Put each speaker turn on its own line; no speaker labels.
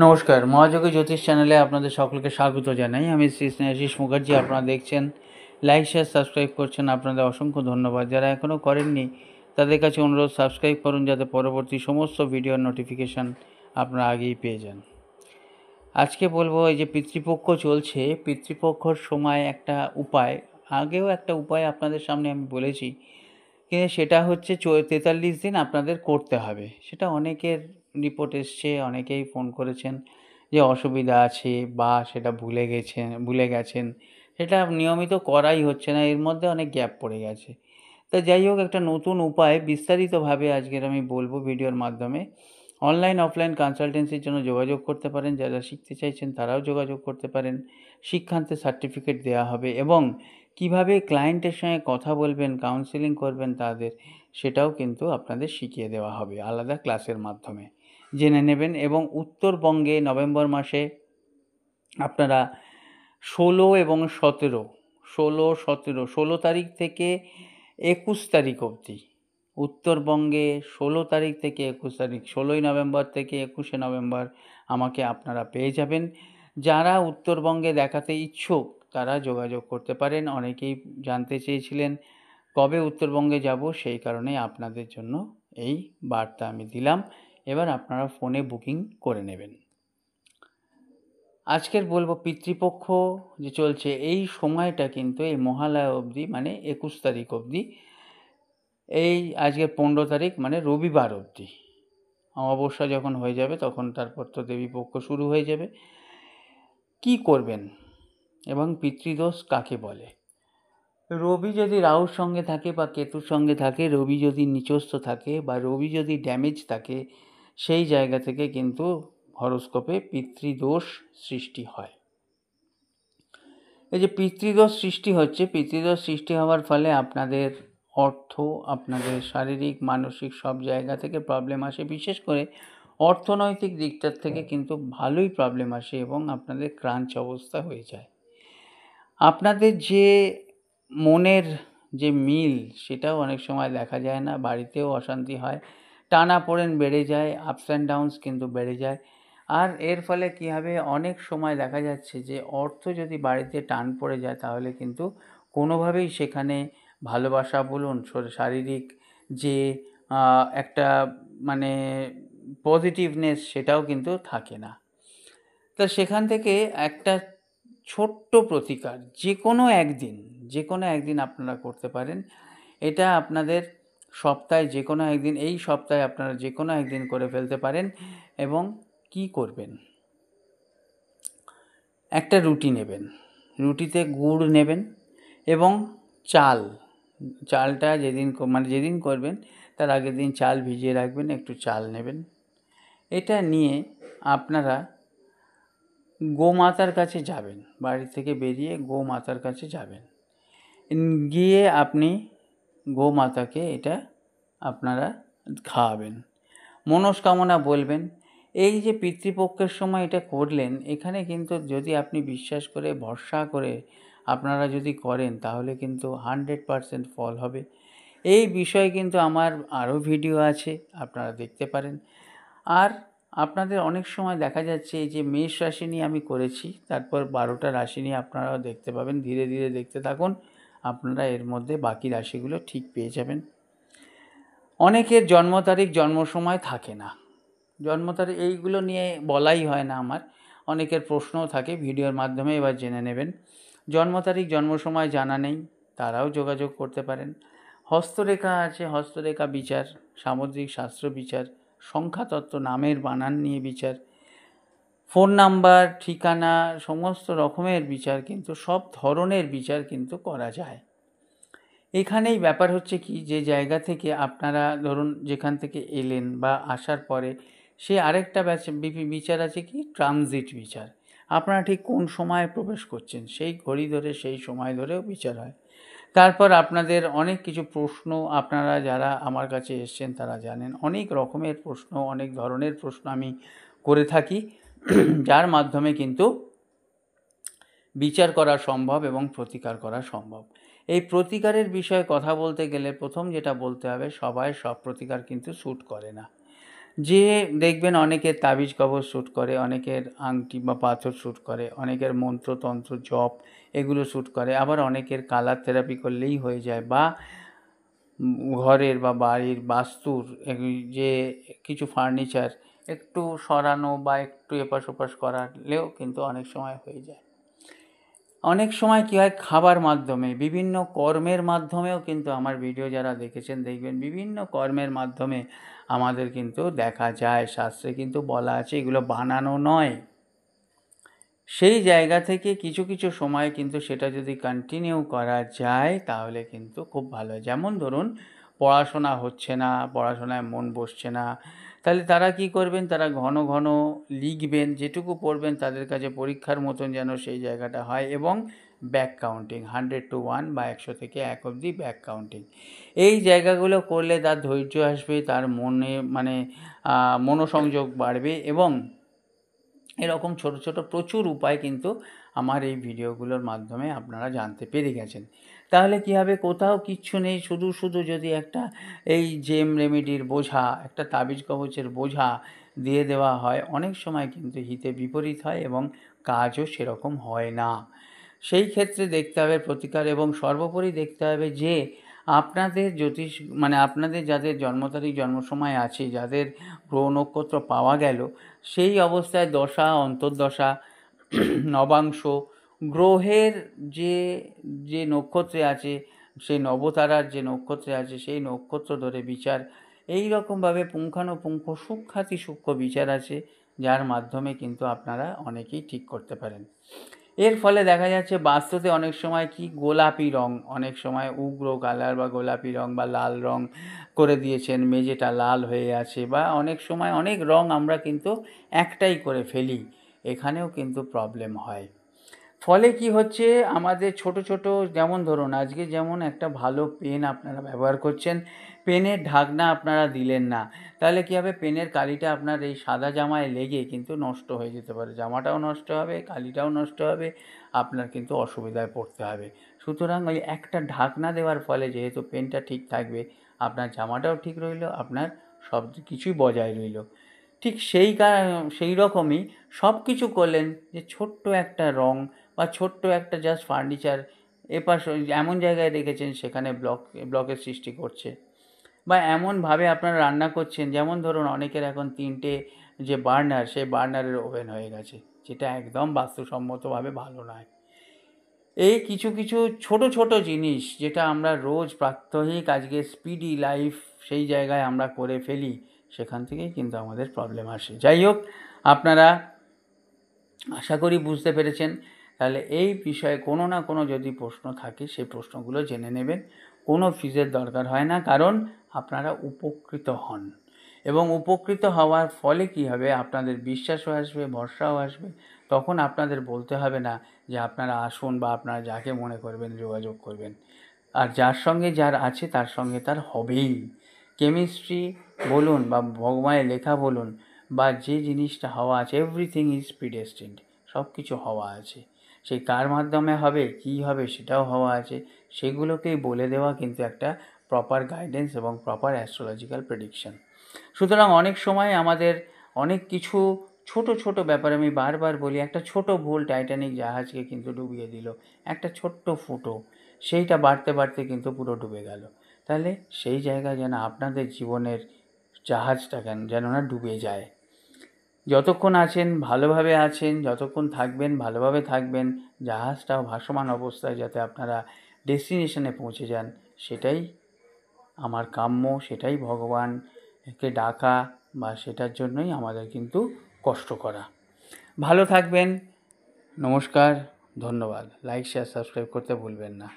নমস্কার, মহাযোগী জ্যোতিষ চ্যানেলে আপনাদের সকলকে স্বাগত জানাই। আমি শ্রী স্নেহাশিস মুখার্জি। আপনারা দেখছেন, লাইক শেয়ার সাবস্ক্রাইব করছেন, আপনাদের অসংখ্য ধন্যবাদ। যারা এখনও করেননি তাদের কাছে অনুরোধ, সাবস্ক্রাইব করুন যাতে পরবর্তী সমস্ত ভিডিওর নোটিফিকেশান আপনারা আগেই পেয়ে যান। আজকে বলবো, এই যে পিতৃপক্ষ চলছে, পিতৃপক্ষর সময় একটা উপায়, আগেও একটা উপায় আপনাদের সামনে আমি বলেছি, কিন্তু সেটা হচ্ছে 43 দিন আপনাদের করতে হবে। সেটা অনেকের রিপোর্ট এসছে, অনেকেই ফোন করেছেন যে অসুবিধা আছে বা সেটা ভুলে গেছেন, সেটা নিয়মিত করাই হচ্ছে না, এর মধ্যে অনেক গ্যাপ পড়ে গেছে। তা যাই হোক, একটা নতুন উপায় বিস্তারিতভাবে আজকের আমি বলবো ভিডিওর মাধ্যমে। অনলাইন অফলাইন কনসালটেন্সির জন্য যোগাযোগ করতে পারেন, যারা শিখতে চাইছেন তারাও যোগাযোগ করতে পারেন। শিক্ষান্তে সার্টিফিকেট দেওয়া হবে এবং কিভাবে ক্লায়েন্টের সঙ্গে কথা বলবেন, কাউন্সেলিং করবেন তাদের, সেটাও কিন্তু আপনাদের শিখিয়ে দেওয়া হবে আলাদা ক্লাসের মাধ্যমে, জেনে নেবেন। এবং উত্তরবঙ্গে নভেম্বর মাসে আপনারা 16 এবং 17, 16 তারিখ থেকে 21 তারিখ অবধি, উত্তরবঙ্গে 16 তারিখ থেকে 21 তারিখ, 16ই নভেম্বর থেকে 21শে নভেম্বর আমাকে আপনারা পেয়ে যাবেন। যারা উত্তরবঙ্গে দেখাতে ইচ্ছুক তারা যোগাযোগ করতে পারেন। অনেকেই জানতে চেয়েছিলেন কবে উত্তরবঙ্গে যাব, সেই কারণে আপনাদের জন্য এই বার্তা আমি দিলাম। এবার আপনারা ফোনে বুকিং করে নেবেন। আজকের বলবো, পিতৃপক্ষ যে চলছে এই সময়টা কিন্তু এই মহালয়া অবধি, মানে 21 তারিখ অবধি, এই আজকের 15 তারিখ মানে রবিবার অবধি, অমাবস্যা যখন হয়ে যাবে তখন তারপর তো দেবীপক্ষ শুরু হয়ে যাবে। কি করবেন এবং পিতৃদোষ কাকে বলে? রবি যদি রাহুর সঙ্গে থাকে বা কেতুর সঙ্গে থাকে, রবি যদি নিচস্থ থাকে বা রবি যদি ড্যামেজ থাকে, সেই জায়গা থেকে কিন্তু হরোস্কোপে পিতৃদোষ সৃষ্টি হয়। এই যে পিতৃদোষ সৃষ্টি হচ্ছে, পিতৃদোষ সৃষ্টি হওয়ার ফলে আপনাদের অর্থ, আপনাদের শারীরিক মানসিক সব জায়গা থেকে প্রবলেম আসে। বিশেষ করে অর্থনৈতিক দিকটার থেকে কিন্তু ভালোই প্রবলেম আসে এবং আপনাদের ক্রাঞ্চ অবস্থা হয়ে যায়। আপনাদের যে মনের যে মিল, সেটাও অনেক সময় দেখা যায় না, বাড়িতেও অশান্তি হয়, টানাপোড়েন বেড়ে যায়, আপস অ্যান্ড ডাউনস কিন্তু বেড়ে যায়। আর এর ফলে কী হবে, অনেক সময় দেখা যাচ্ছে যে অর্থ যদি বাড়িতে টান পড়ে যায় তাহলে কিন্তু কোনোভাবেই সেখানে ভালোবাসা বলুন, শারীরিক যে একটা মানে পজিটিভনেস, সেটাও কিন্তু থাকে না। তা সেখান থেকে একটা ছোট্ট প্রতিকার যে কোনো একদিন আপনারা করতে পারেন। এটা আপনাদের সপ্তাহে যে কোনো একদিন, এই সপ্তাহে আপনারা যে কোনো একদিন করে ফেলতে পারেন। এবং কি করবেন, একটা রুটি নেবেন, রুটিতে গুড় নেবেন এবং চালটা যেদিন করবেন তার আগের দিন চাল ভিজিয়ে রাখবেন, একটু চাল নেবেন। এটা নিয়ে আপনারা গোমাতার কাছে যাবেন, বাড়ি থেকে বেরিয়ে গোমাতার কাছে যাবেন, গিয়ে আপনি গোমাতাকে এটা আপনারা খাওয়াবেন, মনস্কামনা বলবেন। এই যে পিতৃপক্ষের সময় এটা করলেন, এখানে কিন্তু যদি আপনি বিশ্বাস করে ভরসা করে আপনারা যদি করেন তাহলে কিন্তু 100% ফল হবে। এই বিষয়ে কিন্তু আমার আরও ভিডিও আছে, আপনারা দেখতে পারেন। আর আপনাদের অনেক সময় দেখা যাচ্ছে এই যে মেষ রাশি নিয়ে আমি করেছি, তারপর 12টা রাশি নিয়ে আপনারাও দেখতে পাবেন। ধীরে ধীরে দেখতে থাকুন, আপনারা এর মধ্যে বাকি রাশিগুলো ঠিক পেয়ে যাবেন। অনেকের জন্ম তারিখ জন্ম সময় থাকে না, জন্ম তারিখ এইগুলো নিয়ে বলাই হয় না আমার, অনেকের প্রশ্নও থাকে, ভিডিওর মাধ্যমে এবার জেনে নেবেন। জন্ম তারিখ জন্ম সময় জানা নেই, তারাও যোগাযোগ করতে পারেন। হস্তরেখা আছে, হস্তরেখা বিচার, সামুদ্রিক শাস্ত্র বিচার, সংখ্যাতত্ত্ব, নামের বানান নিয়ে বিচার, ফোন নাম্বার, ঠিকানা, সমস্ত রকমের বিচার, কিন্তু সব ধরনের বিচার কিন্তু করা যায়। এখানেই ব্যাপার হচ্ছে কি, যে জায়গা থেকে আপনারা ধরুন যেখান থেকে এলেন বা আসার পরে সে আরেকটা বিচার আছে কি, ট্রানজিট বিচার। আপনারা ঠিক কোন সময় প্রবেশ করছেন সেই ঘড়ি ধরে সেই সময় ধরেও বিচার হয়। তারপর আপনাদের অনেক কিছু প্রশ্ন, আপনারা যারা আমার কাছে এসছেন তারা জানেন, অনেক রকমের প্রশ্ন, অনেক ধরনের প্রশ্ন আমি করে থাকি, যার মাধ্যমে কিন্তু বিচার করা সম্ভব এবং প্রতিকার করা সম্ভব। এই প্রতিকারের বিষয়ে কথা বলতে গেলে প্রথম যেটা বলতে হবে, সবাই সব প্রতিকার কিন্তু শ্যুট করে না। যে দেখবেন অনেকের তাবিজ কবজ শ্যুট করে, অনেকের আংটি বা পাথর শ্যুট করে, অনেকের মন্ত্রতন্ত্র জপ এগুলো শ্যুট করে, আবার অনেকের কালার থেরাপি করলেই হয়ে যায়, বা ঘরের বা বাড়ির বাস্তুর যে কিছু ফার্নিচার একটু সরানো বা একটু এপাশ ওপাশ করালেও কিন্তু অনেক সময় হয়ে যায়। অনেক সময় কী হয়, খাবার মাধ্যমে, বিভিন্ন কর্মের মাধ্যমেও কিন্তু আমার ভিডিও যারা দেখেছেন দেখবেন বিভিন্ন কর্মের মাধ্যমে আমাদের কিন্তু দেখা যায়। শাস্ত্রে কিন্তু বলা আছে এগুলো বানানো নয়। সেই জায়গা থেকে কিছু কিছু সময় কিন্তু সেটা যদি কন্টিনিউ করা যায় তাহলে কিন্তু খুব ভালো হয়। যেমন ধরুন পড়াশোনা হচ্ছে না, পড়াশোনায় মন বসছে না, তাহলে তারা কি করবেন, তারা ঘন ঘন লিখবেন, যেটুকু পড়বেন তাদের কাছে পরীক্ষার মতন যেন সেই জায়গাটা হয়, এবং ব্যাক কাউন্টিং 100 to 1 বা 100 থেকে 1 অবধি ব্যাক কাউন্টিং, এই জায়গাগুলো করলে তার ধৈর্য আসবে, তার মনে মনোসংযোগ বাড়বে, এবং এরকম ছোট ছোট প্রচুর উপায় কিন্তু আমার এই ভিডিওগুলোর মাধ্যমে আপনারা জানতে পেরে গেছেন। তাহলে কী হবে, কোথাও কিচ্ছু নেই, শুধু শুধু যদি একটা এই জেম রেমেডির বোঝা, একটা তাবিজ কবচের বোঝা দিয়ে দেওয়া হয়, অনেক সময় কিন্তু হিতে বিপরীত হয় এবং কাজও সেরকম হয় না। সেই ক্ষেত্রে দেখতে হবে প্রতিকার, এবং সর্বোপরি দেখতে হবে যে আপনাদের জ্যোতিষ আপনাদের যাদের জন্ম তারিখ জন্ম সময় আছে, যাদের গ্রহ নক্ষত্র পাওয়া গেল, সেই অবস্থায় দশা, অন্তর্দশা, নবাংশ, গ্রহের যে যে নক্ষত্রে আছে, সেই নবতারার যে নক্ষত্রে আছে সেই নক্ষত্র ধরে বিচার, এই রকমভাবে পুঙ্খানুপুঙ্খ সূক্ষ্মাতি সূক্ষ্ম বিচার আছে, যার মাধ্যমে কিন্তু আপনারা অনেকেই ঠিক করতে পারেন। এর ফলে দেখা যাচ্ছে বাস্তুতে অনেক সময় কি গোলাপি রং, অনেক সময় উগ্র কালার বা গোলাপি রং বা লাল রং করে দিয়েছেন, মেঝেটা লাল হয়ে আছে, বা অনেক সময় অনেক রং আমরা কিন্তু একটাই করে ফেলি, এখানেও কিন্তু প্রবলেম হয়। ফলে কি হচ্ছে, আমাদের ছোট ছোট, যেমন ধরুন আজকে যেমন একটা ভালো পেন আপনারা ব্যবহার করছেন, পেনের ঢাকনা আপনারা দিলেন না, তাহলে কী হবে, পেনের কালিটা আপনার এই সাদা জামায় লেগে কিন্তু নষ্ট হয়ে যেতে পারে, জামাটাও নষ্ট হবে, কালিটাও নষ্ট হবে, আপনার কিন্তু অসুবিধায় পড়তে হবে। সুতরাং ওই একটা ঢাকনা দেওয়ার ফলে যেহেতু পেনটা ঠিক থাকবে, আপনার জামাটাও ঠিক রইল, আপনার সব কিছুই বজায় রইল। ঠিক সেই রকমই সব কিছু করলেন, যে ছোট্ট একটা রং বা ছোট্ট একটা জাস্ট ফার্নিচার এপাশ এমন জায়গায় রেখেছেন সেখানে ব্লকের সৃষ্টি করছে, বা এমনভাবে আপনারা রান্না করছেন, যেমন ধরুন অনেকের এখন 3টে যে বার্নার, সেই বার্নারের ওভেন হয়ে গেছে, যেটা একদম বাস্তুসম্মতভাবে ভালো নয়। এই কিছু কিছু ছোট ছোট জিনিস যেটা আমরা রোজ প্রাত্যহিক আজকে স্পিডি লাইফ সেই জায়গায় আমরা করে ফেলি, সেখান থেকেই কিন্তু আমাদের প্রবলেম আসে। যাই হোক, আপনারা আশা করি বুঝতে পেরেছেন। তাহলে এই বিষয়ে কোনো না কোনো যদি প্রশ্ন থাকে সেই প্রশ্নগুলো জেনে নেবেন, কোনো ফিজের দরকার হয় না, কারণ আপনারা উপকৃত হন, এবং উপকৃত হওয়ার ফলে কী হবে, আপনাদের বিশ্বাসও আসবে, ভরসাও আসবে, তখন আপনাদের বলতে হবে না যে আপনারা আসুন বা আপনারা যাকে মনে করবেন যোগাযোগ করবেন, আর যার সঙ্গে যার আছে তার সঙ্গে তার হবেই। কেমিস্ট্রি বলুন বা ভগবানের লেখা বলুন বা যে জিনিসটা হওয়া আছে, এভরিথিং ইজ প্রিডেস্টিনড, সব কিছু হওয়া আছে, সেই কার মাধ্যমে হবে, কী হবে সেটাও হওয়া আছে, সেগুলোকেই বলে দেওয়া কিন্তু একটা প্রপার গাইডেন্স এবং প্রপার অ্যাস্ট্রোলজিক্যাল প্রেডিকশন। সুতরাং অনেক সময় আমাদের অনেক কিছু ছোট ছোট ব্যাপার, আমি বারবার বলি, একটা ছোট ভুল টাইটানিক জাহাজকে কিন্তু ডুবিয়ে দিল, একটা ছোট্ট ফুটো, সেইটা বাড়তে বাড়তে কিন্তু পুরো ডুবে গেল। তাহলে সেই জায়গায় যেন আপনাদের জীবনের জাহাজটা যেন না ডুবে যায়। যতক্ষণ আছেন ভালোভাবে আছেন, যতক্ষণ থাকবেন ভালোভাবে থাকবেন, জাহাজটাও ভাসমান অবস্থায় যাতে আপনারা ডেস্টিনেশনে পৌঁছে যান, সেটাই আমার কাম্য, সেটাই ভগবানকে ডাকা, বা সেটার জন্যই আমাদের কিন্তু কষ্ট করা। ভালো থাকবেন, নমস্কার, ধন্যবাদ। লাইক শেয়ার সাবস্ক্রাইব করতে ভুলবেন না।